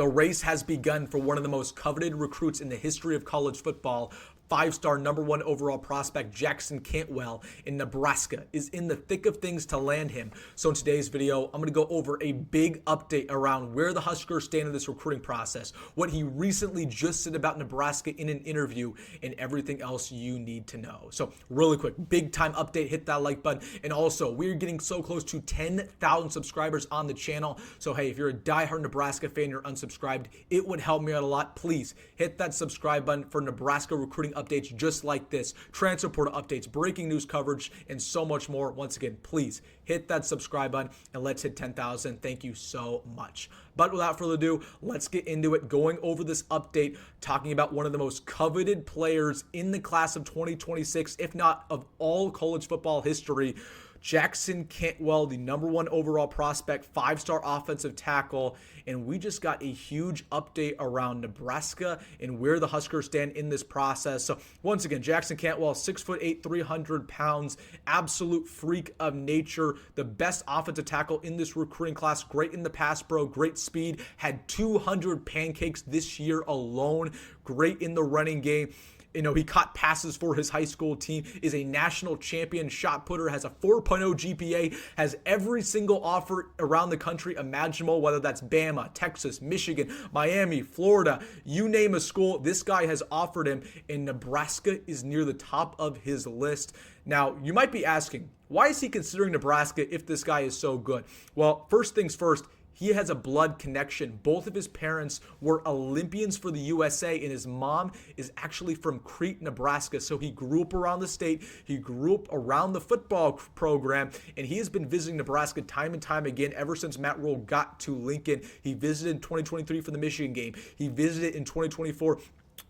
The race has begun for one of the most coveted recruits in the history of college football. Five-star number one overall prospect Jackson Cantwell in Nebraska is in the thick of things to land him. So in today's video, I'm going to go over a big update around where the Huskers stand in this recruiting process, what he recently just said about Nebraska in an interview, and everything else you need to know. So really quick, big time update, hit that like button. And also, we're getting so close to 10,000 subscribers on the channel. So hey, if you're a diehard Nebraska fan, you're unsubscribed, it would help me out a lot. Please hit that subscribe button for Nebraska recruiting updates just like this, transfer portal updates, breaking news coverage, and so much more. Once again, please hit that subscribe button and let's hit 10,000. Thank you so much. But without further ado, let's get into it, going over this update, talking about one of the most coveted players in the class of 2026, if not of all college football history. Jackson Cantwell, the number one overall prospect, five-star offensive tackle, and we just got a huge update around Nebraska and where the Huskers stand in this process. So once again, Jackson Cantwell, 6'8", 300 pounds, absolute freak of nature, the best offensive tackle in this recruiting class, great in the pass pro, great speed, had 200 pancakes this year alone, great in the running game. You know, he caught passes for his high school team, is a national champion shot putter, has a 4.0 GPA, has every single offer around the country imaginable, whether that's Bama, Texas, Michigan, Miami, Florida, you name a school, this guy has offered him, and Nebraska is near the top of his list. Now, you might be asking, why is he considering Nebraska if this guy is so good? Well, first things first, he has a blood connection. Both of his parents were Olympians for the USA, and his mom is actually from Crete, Nebraska. So he grew up around the state. He grew up around the football program, and he has been visiting Nebraska time and time again ever since Matt Rhule got to Lincoln. He visited in 2023 for the Michigan game. He visited in 2024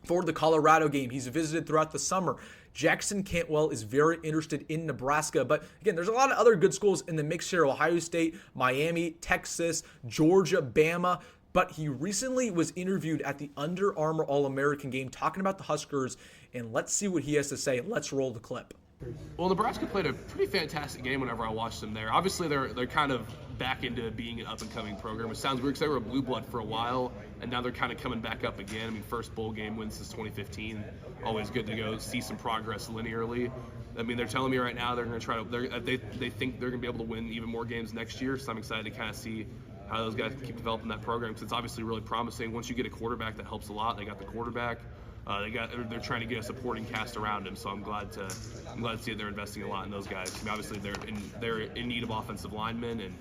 for the Colorado game. He's visited throughout the summer. Jackson Cantwell is very interested in Nebraska, but again, there's a lot of other good schools in the mix here: Ohio State, Miami, Texas, Georgia, Bama. But he recently was interviewed at the Under Armour All-American game talking about the Huskers, and let's see what he has to say. Let's roll the clip. Well, Nebraska played a pretty fantastic game whenever I watched them there. Obviously, they're kind of back into being an up-and-coming program. It sounds weird because they were a blue blood for a while, and now they're kind of coming back up again. I mean, first bowl game win since 2015. Always good to go see some progress linearly. I mean, they're telling me right now they're going to try to. They think they're going to be able to win even more games next year. So I'm excited to kind of see how those guys keep developing that program, because it's obviously really promising. Once you get a quarterback, that helps a lot. They got the quarterback. They're trying to get a supporting cast around him, so I'm glad to see that they're investing a lot in those guys. I mean, obviously they're in need of offensive linemen, and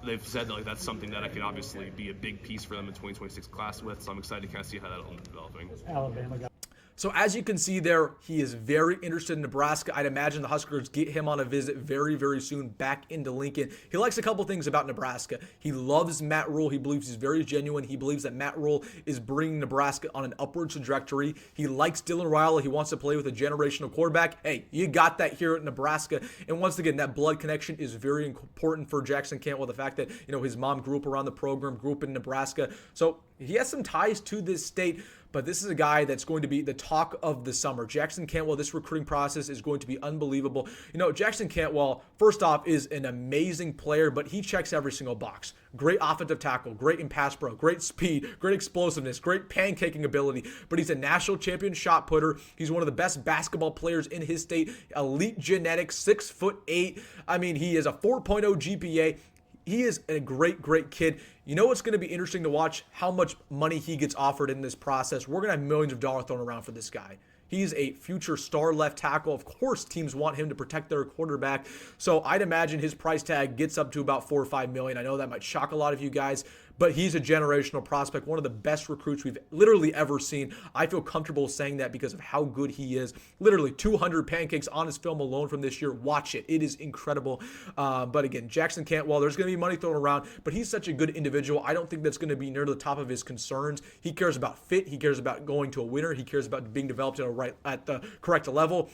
they've said that, like, that's something that I could obviously be a big piece for them in 2026 class with. So I'm excited to kind of see how that'll end up developing. Alabama guy. So as you can see there, he is very interested in Nebraska. I'd imagine the Huskers get him on a visit very, very soon back into Lincoln. He likes a couple things about Nebraska. He loves Matt Rhule. He believes he's very genuine. He believes that Matt Rhule is bringing Nebraska on an upward trajectory. He likes Dylan Raiola. He wants to play with a generational quarterback. Hey, you got that here at Nebraska. And once again, that blood connection is very important for Jackson Cantwell. The fact that, you know, his mom grew up around the program, grew up in Nebraska. So he has some ties to this state. But this is a guy that's going to be the talk of the summer. Jackson Cantwell, this recruiting process is going to be unbelievable. You know, Jackson Cantwell, first off, is an amazing player, but he checks every single box. Great offensive tackle, great in pass pro, great speed, great explosiveness, great pancaking ability. But he's a national champion shot putter. He's one of the best basketball players in his state. Elite genetics, 6'8". I mean, he has a 4.0 GPA. He is a great, great kid. You know what's going to be interesting to watch? How much money he gets offered in this process. We're going to have millions of dollars thrown around for this guy. He's a future star left tackle. Of course, teams want him to protect their quarterback. So I'd imagine his price tag gets up to about $4 or $5 million. I know that might shock a lot of you guys, but he's a generational prospect, one of the best recruits we've literally ever seen. I feel comfortable saying that because of how good he is. Literally 200 pancakes on his film alone from this year. Watch it. It is incredible. But again, Jackson Cantwell, there's going to be money thrown around, but he's such a good individual. I don't think that's going to be near the top of his concerns. He cares about fit. He cares about going to a winner. He cares about being developed at the correct level.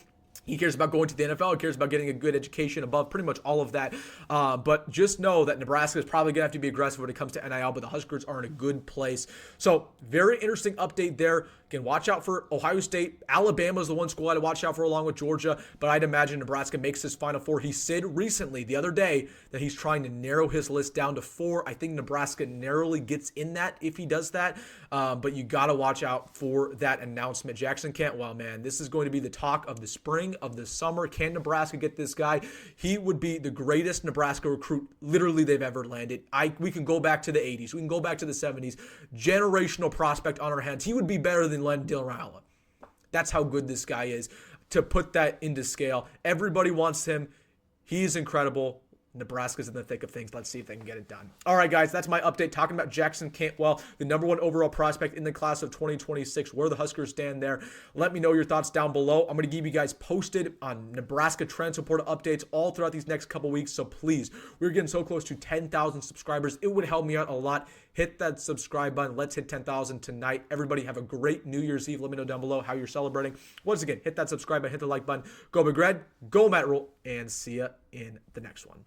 He cares about going to the NFL. He cares about getting a good education above pretty much all of that. But just know that Nebraska is probably going to have to be aggressive when it comes to NIL, but the Huskers are in a good place. So very interesting update there. Again, watch out for Ohio State. Alabama is the one school I'd watch out for along with Georgia, but I'd imagine Nebraska makes this Final Four. He said recently, the other day, that he's trying to narrow his list down to 4. I think Nebraska narrowly gets in that if he does that, but you got to watch out for that announcement. Jackson Cantwell, man, this is going to be the talk of the spring, of the summer. Can Nebraska get this guy? He would be the greatest Nebraska recruit literally they've ever landed. We can go back to the 80s. We can go back to the 70s. Generational prospect on our hands. He would be better than Dylan Raiola. That's how good this guy is. To put that into scale, everybody wants him. He is incredible. Nebraska's in the thick of things. Let's see if they can get it done. All right, guys, that's my update talking about Jackson Cantwell, the #1 overall prospect in the class of 2026, where the Huskers stand there. Let me know your thoughts down below. I'm going to keep you guys posted on Nebraska transfer portal updates all throughout these next couple weeks, so please, we're getting so close to 10,000 subscribers. It would help me out a lot. Hit that subscribe button. Let's hit 10,000 tonight. Everybody have a great New Year's Eve. Let me know down below how you're celebrating. Once again, hit that subscribe button, hit the like button. Go Big Red, go Matt Rhule, and see ya in the next one.